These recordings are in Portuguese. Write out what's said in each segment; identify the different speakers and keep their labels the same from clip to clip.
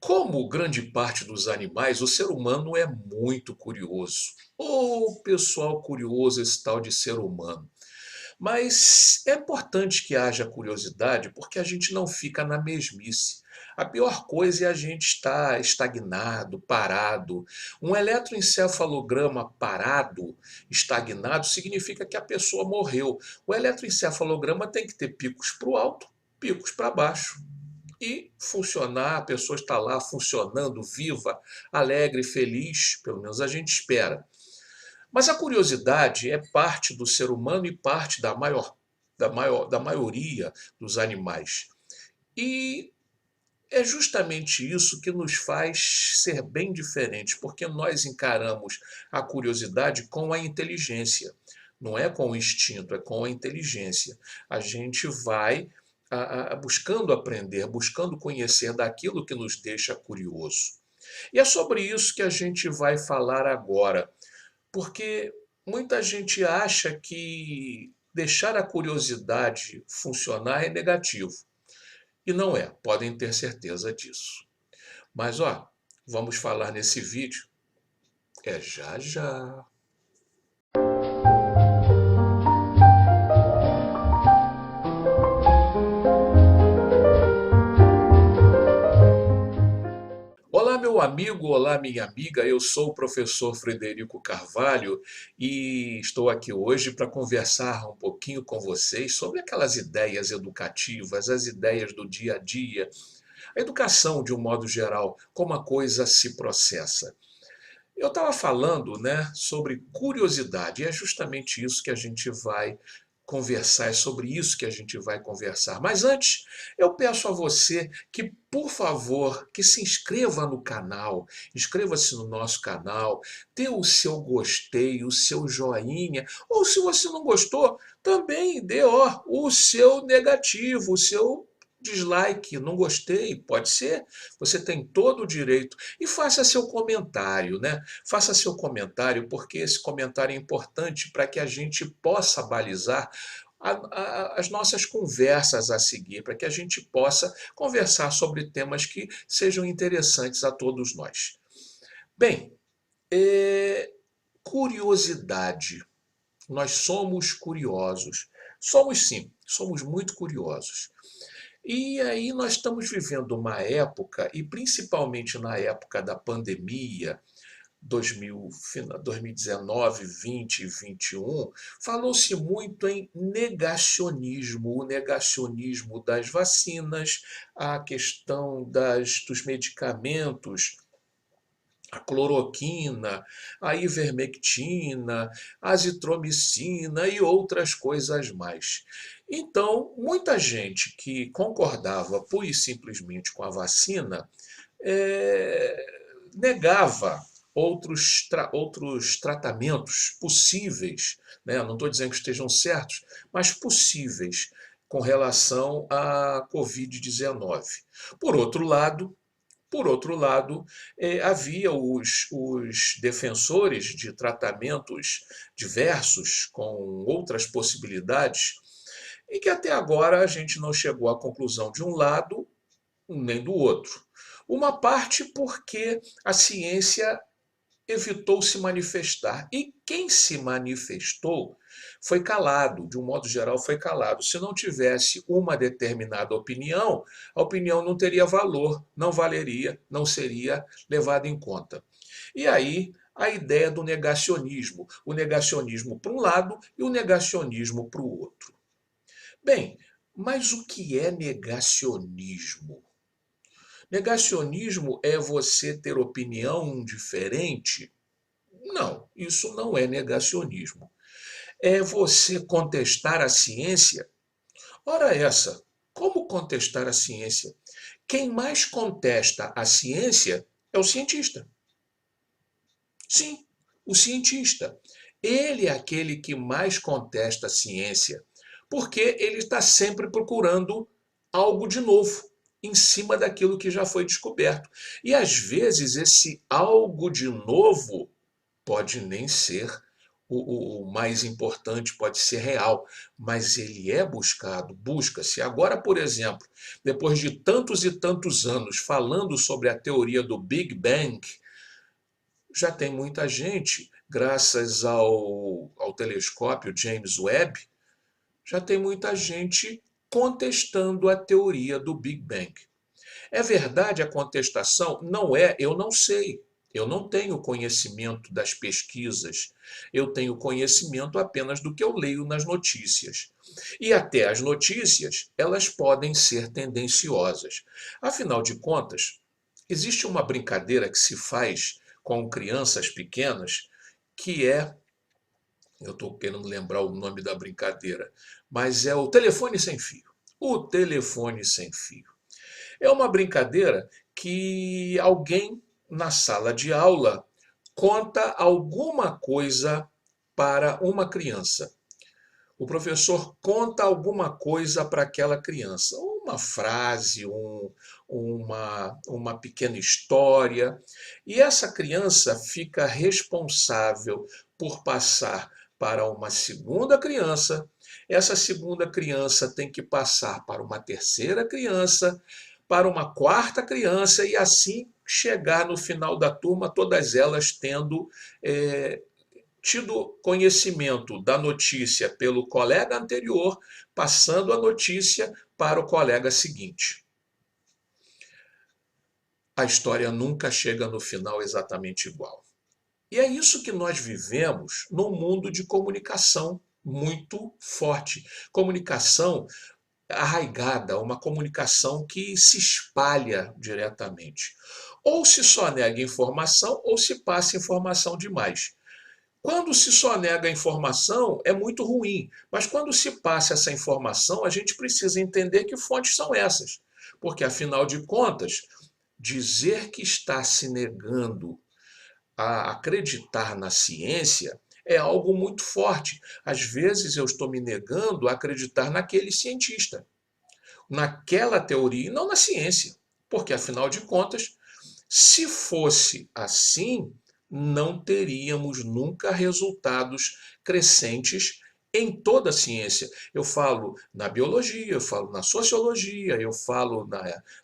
Speaker 1: Como grande parte dos animais, o ser humano é muito curioso. Ô, pessoal curioso, esse tal de ser humano. Mas é importante que haja curiosidade porque a gente não fica na mesmice. A pior coisa é a gente estar estagnado, parado. Um eletroencefalograma parado, estagnado, significa que a pessoa morreu. O eletroencefalograma tem que ter picos para o alto, picos para baixo e funcionar, a pessoa está lá funcionando, viva, alegre, feliz, pelo menos a gente espera. Mas a curiosidade é parte do ser humano e parte da maioria dos animais. E é justamente isso que nos faz ser bem diferentes, porque nós encaramos a curiosidade com a inteligência. Não é com o instinto, é com a inteligência. A gente vai buscando aprender, buscando conhecer daquilo que nos deixa curioso. E é sobre isso que a gente vai falar agora, porque muita gente acha que deixar a curiosidade funcionar é negativo. E não é, podem ter certeza disso. Mas ó, vamos falar nesse vídeo é já já. Olá, meu amigo, olá, minha amiga. Eu sou o professor Frederico Carvalho e estou aqui hoje para conversar um pouquinho com vocês sobre aquelas ideias educativas, as ideias do dia a dia, a educação de um modo geral, como a coisa se processa. Eu estava falando, né, sobre curiosidade, e é justamente isso que a gente vai conversar, é sobre isso que a gente vai conversar. Mas antes, eu peço a você que, por favor, que se inscreva no canal, inscreva-se no nosso canal, dê o seu gostei, o seu joinha, ou se você não gostou, também dê o seu negativo, o seu dislike, não gostei, pode ser, você tem todo o direito. E faça seu comentário, né? Faça seu comentário, porque esse comentário é importante para que a gente possa balizar as nossas conversas a seguir, para que a gente possa conversar sobre temas que sejam interessantes a todos nós. Bem, curiosidade. Nós somos curiosos. Somos sim, somos muito curiosos. E aí nós estamos vivendo uma época, e principalmente na época da pandemia, 2019, 20 e 21, falou-se muito em negacionismo, o negacionismo das vacinas, a questão dos medicamentos, a cloroquina, a ivermectina, a azitromicina e outras coisas mais. Então, muita gente que concordava pura e simplesmente com a vacina negava outros tratamentos possíveis, né? Não estou dizendo que estejam certos, mas possíveis com relação à Covid-19. Por outro lado, havia os defensores de tratamentos diversos, com outras possibilidades, e que até agora a gente não chegou à conclusão de um lado nem do outro. Uma parte porque a ciência evitou se manifestar. E quem se manifestou foi calado, de um modo geral, foi calado. Se não tivesse uma determinada opinião, a opinião não teria valor, não valeria, não seria levada em conta. E aí a ideia do negacionismo, o negacionismo para um lado e o negacionismo para o outro. Bem, mas o que é negacionismo? Negacionismo é você ter opinião diferente? Não, isso não é negacionismo. É você contestar a ciência? Ora essa, como contestar a ciência? Quem mais contesta a ciência é o cientista. Sim, o cientista. Ele é aquele que mais contesta a ciência, porque ele está sempre procurando algo de novo em cima daquilo que já foi descoberto. E às vezes esse algo de novo pode nem ser o mais importante, pode ser real, mas ele é buscado, busca-se. Agora, por exemplo, depois de tantos e tantos anos falando sobre a teoria do Big Bang, já tem muita gente, graças ao telescópio James Webb, já tem muita gente contestando a teoria do Big Bang. É verdade a contestação? Não é, eu não sei. Eu não tenho conhecimento das pesquisas, eu tenho conhecimento apenas do que eu leio nas notícias. E até as notícias, elas podem ser tendenciosas. Afinal de contas, existe uma brincadeira que se faz com crianças pequenas, que é, eu estou querendo lembrar o nome da brincadeira, mas é o telefone sem fio. O telefone sem fio. É uma brincadeira que alguém na sala de aula conta alguma coisa para uma criança. O professor conta alguma coisa para aquela criança, uma frase, uma pequena história, e essa criança fica responsável por passar para uma segunda criança. Essa segunda criança tem que passar para uma terceira criança, para uma quarta criança, e assim chegar no final da turma, todas elas tendo tido conhecimento da notícia pelo colega anterior, passando a notícia para o colega seguinte. A história nunca chega no final exatamente igual. E é isso que nós vivemos num mundo de comunicação muito forte. Comunicação arraigada, uma comunicação que se espalha diretamente. Ou se só nega informação, ou se passa informação demais. Quando se só nega a informação, é muito ruim. Mas quando se passa essa informação, a gente precisa entender que fontes são essas. Porque, afinal de contas, dizer que está se negando a acreditar na ciência é algo muito forte. Às vezes eu estou me negando a acreditar naquele cientista, naquela teoria e não na ciência. Porque, afinal de contas, se fosse assim, não teríamos nunca resultados crescentes em toda a ciência. Eu falo na biologia, eu falo na sociologia, eu falo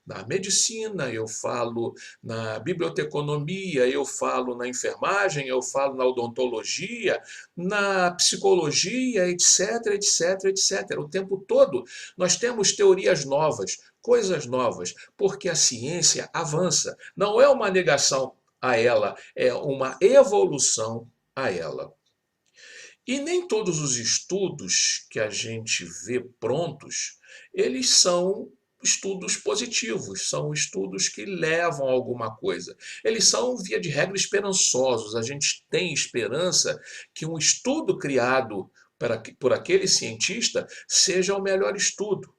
Speaker 1: na medicina, eu falo na biblioteconomia, eu falo na enfermagem, eu falo na odontologia, na psicologia, etc, etc, etc. O tempo todo nós temos teorias novas, coisas novas, porque a ciência avança. Não é uma negação a ela, é uma evolução a ela. E nem todos os estudos que a gente vê prontos, eles são estudos positivos, são estudos que levam a alguma coisa. Eles são, via de regra, esperançosos. A gente tem esperança que um estudo criado por aquele cientista seja o melhor estudo.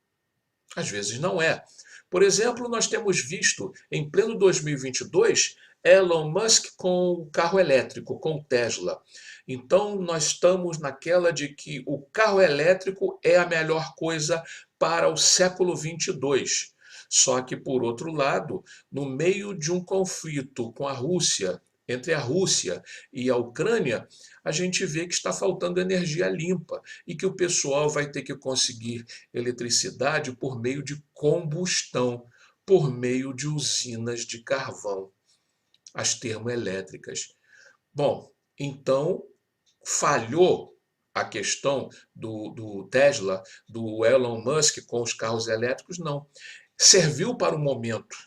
Speaker 1: Às vezes não é. Por exemplo, nós temos visto em pleno 2022 Elon Musk com o carro elétrico, com o Tesla. Então, nós estamos naquela de que o carro elétrico é a melhor coisa para o século 22. Só que, por outro lado, no meio de um conflito com a Rússia, entre a Rússia e a Ucrânia, a gente vê que está faltando energia limpa e que o pessoal vai ter que conseguir eletricidade por meio de combustão, por meio de usinas de carvão, as termoelétricas. Bom, então falhou a questão do Tesla, do Elon Musk com os carros elétricos? Não. Serviu para o momento.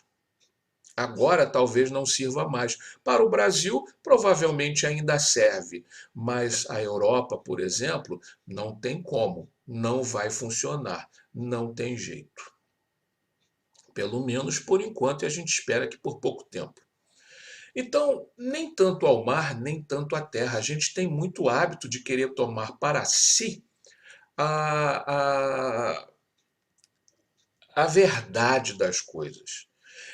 Speaker 1: Agora talvez não sirva mais. Para o Brasil, provavelmente ainda serve, mas a Europa, por exemplo, não tem como, não vai funcionar, não tem jeito. Pelo menos por enquanto, e a gente espera que por pouco tempo. Então, nem tanto ao mar, nem tanto à terra. A gente tem muito hábito de querer tomar para si a, a, a verdade das coisas.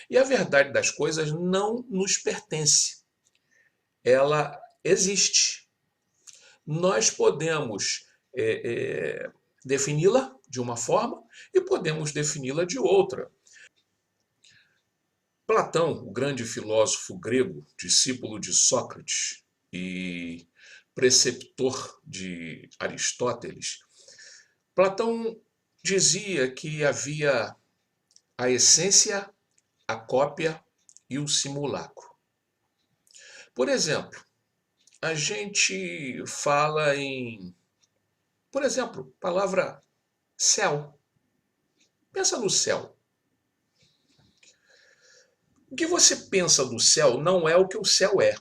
Speaker 1: E a verdade das coisas não nos pertence. Ela existe. Nós podemos defini-la de uma forma e podemos defini-la de outra. Platão, o grande filósofo grego, discípulo de Sócrates e preceptor de Aristóteles, Platão dizia que havia a essência, a cópia e o simulacro. Por exemplo, a gente fala em, por exemplo, palavra céu. Pensa no céu. O que você pensa do céu não é o que o céu é.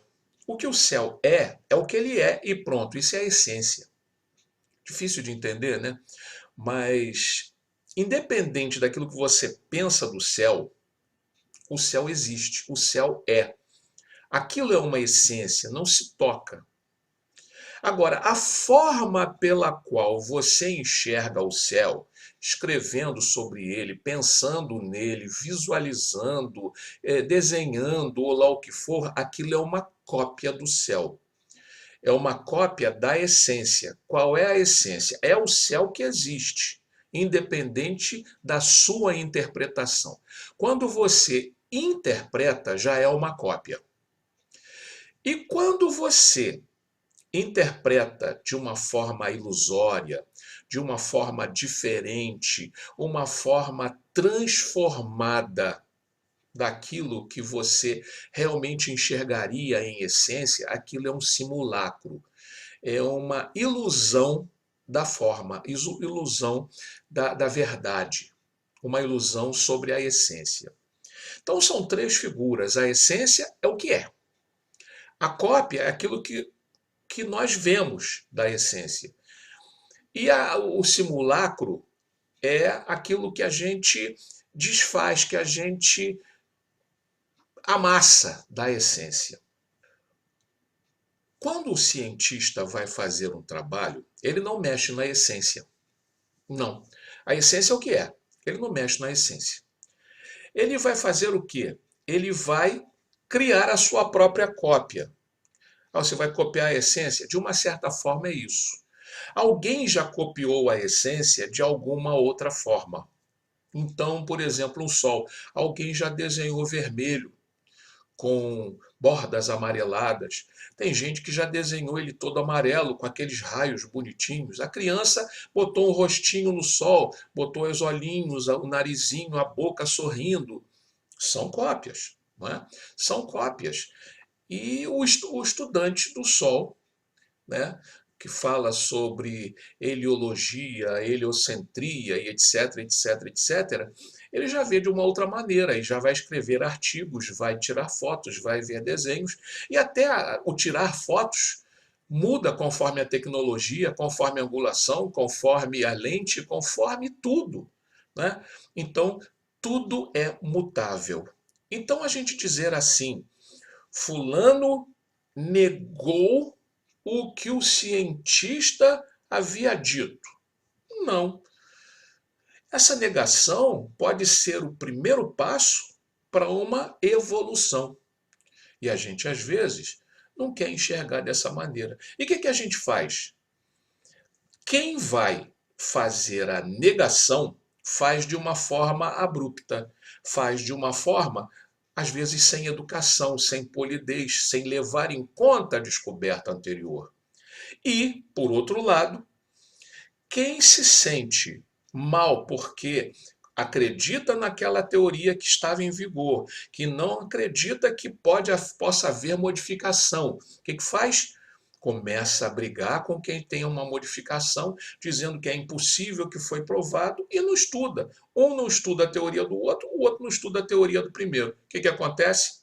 Speaker 1: O que o céu é o que ele é e pronto. Isso é a essência. Difícil de entender, né? Mas, independente daquilo que você pensa do céu, o céu existe, o céu é. Aquilo é uma essência, não se toca. Agora, a forma pela qual você enxerga o céu, escrevendo sobre ele, pensando nele, visualizando, desenhando ou lá o que for, aquilo é uma cópia do céu. É uma cópia da essência. Qual é a essência? É o céu que existe, independente da sua interpretação. Quando você interpreta, já é uma cópia. E quando você interpreta de uma forma ilusória, de uma forma diferente, uma forma transformada daquilo que você realmente enxergaria em essência, aquilo é um simulacro, é uma ilusão da forma, ilusão da verdade, uma ilusão sobre a essência. Então são três figuras. A essência é o que é. A cópia é aquilo que nós vemos da essência. E o simulacro é aquilo que a gente desfaz, que a gente amassa da essência. Quando o cientista vai fazer um trabalho, ele não mexe na essência. Não. A essência é o que é. Ele não mexe na essência. Ele vai fazer o quê? Ele vai criar a sua própria cópia. Você vai copiar a essência? De uma certa forma é isso. Alguém já copiou a essência de alguma outra forma. Então, por exemplo, um sol. Alguém já desenhou vermelho com bordas amareladas. Tem gente que já desenhou ele todo amarelo, com aqueles raios bonitinhos. A criança botou um rostinho no sol, botou os olhinhos, o narizinho, a boca sorrindo. São cópias, não é? São cópias. E o estudante do sol, né, que fala sobre heliologia, heliocentria e etc, etc, etc, ele já vê de uma outra maneira e já vai escrever artigos, vai tirar fotos, vai ver desenhos e até o tirar fotos muda conforme a tecnologia, conforme a angulação, conforme a lente, conforme tudo, né? Então, tudo é mutável. Então, a gente dizer assim, fulano negou o que o cientista havia dito. Não. Essa negação pode ser o primeiro passo para uma evolução. E a gente, às vezes, não quer enxergar dessa maneira. E o que a gente faz? Quem vai fazer a negação faz de uma forma abrupta, faz de uma forma, às vezes, sem educação, sem polidez, sem levar em conta a descoberta anterior. E, por outro lado, quem se sente mal porque acredita naquela teoria que estava em vigor, que não acredita que possa haver modificação, o que faz? Começa a brigar com quem tem uma modificação, dizendo que é impossível, que foi provado, e não estuda. Um não estuda a teoria do outro, o outro não estuda a teoria do primeiro. O que acontece?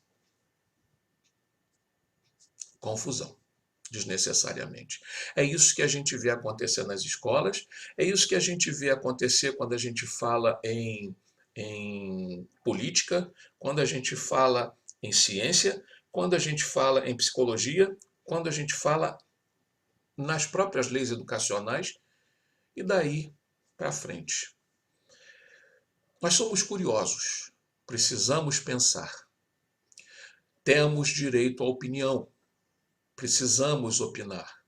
Speaker 1: Confusão. Desnecessariamente. É isso que a gente vê acontecer nas escolas, é isso que a gente vê acontecer quando a gente fala em política, quando a gente fala em ciência, quando a gente fala em psicologia, quando a gente fala nas próprias leis educacionais e daí para frente. Nós somos curiosos, precisamos pensar, temos direito à opinião, precisamos opinar.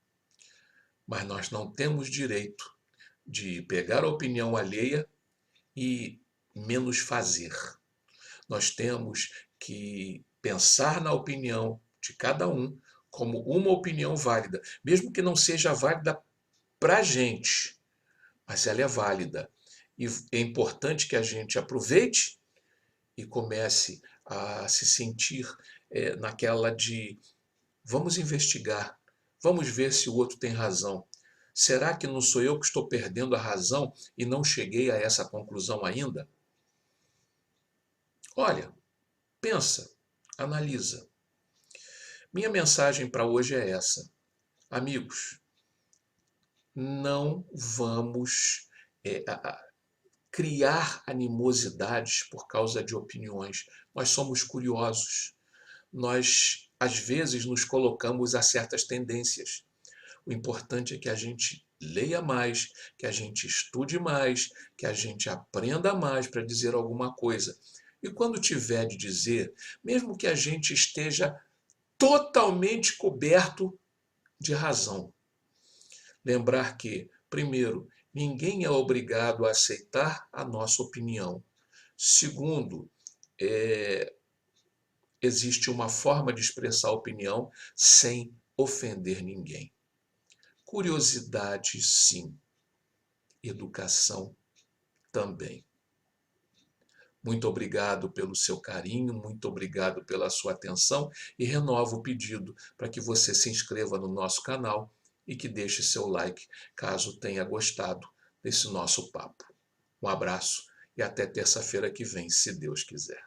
Speaker 1: Mas nós não temos direito de pegar a opinião alheia e menos fazer. Nós temos que pensar na opinião de cada um como uma opinião válida, mesmo que não seja válida para a gente, mas ela é válida. E é importante que a gente aproveite e comece a se sentir naquela de vamos investigar, vamos ver se o outro tem razão. Será que não sou eu que estou perdendo a razão e não cheguei a essa conclusão ainda? Olha, pensa, analisa. Minha mensagem para hoje é essa. Amigos, não vamos criar animosidades por causa de opiniões. Nós somos curiosos. Nós, às vezes, nos colocamos a certas tendências. O importante é que a gente leia mais, que a gente estude mais, que a gente aprenda mais para dizer alguma coisa. E quando tiver de dizer, mesmo que a gente esteja totalmente coberto de razão, lembrar que, primeiro, ninguém é obrigado a aceitar a nossa opinião. Segundo, existe uma forma de expressar opinião sem ofender ninguém. Curiosidade, sim. Educação também. Muito obrigado pelo seu carinho, muito obrigado pela sua atenção e renovo o pedido para que você se inscreva no nosso canal e que deixe seu like caso tenha gostado desse nosso papo. Um abraço e até terça-feira que vem, se Deus quiser.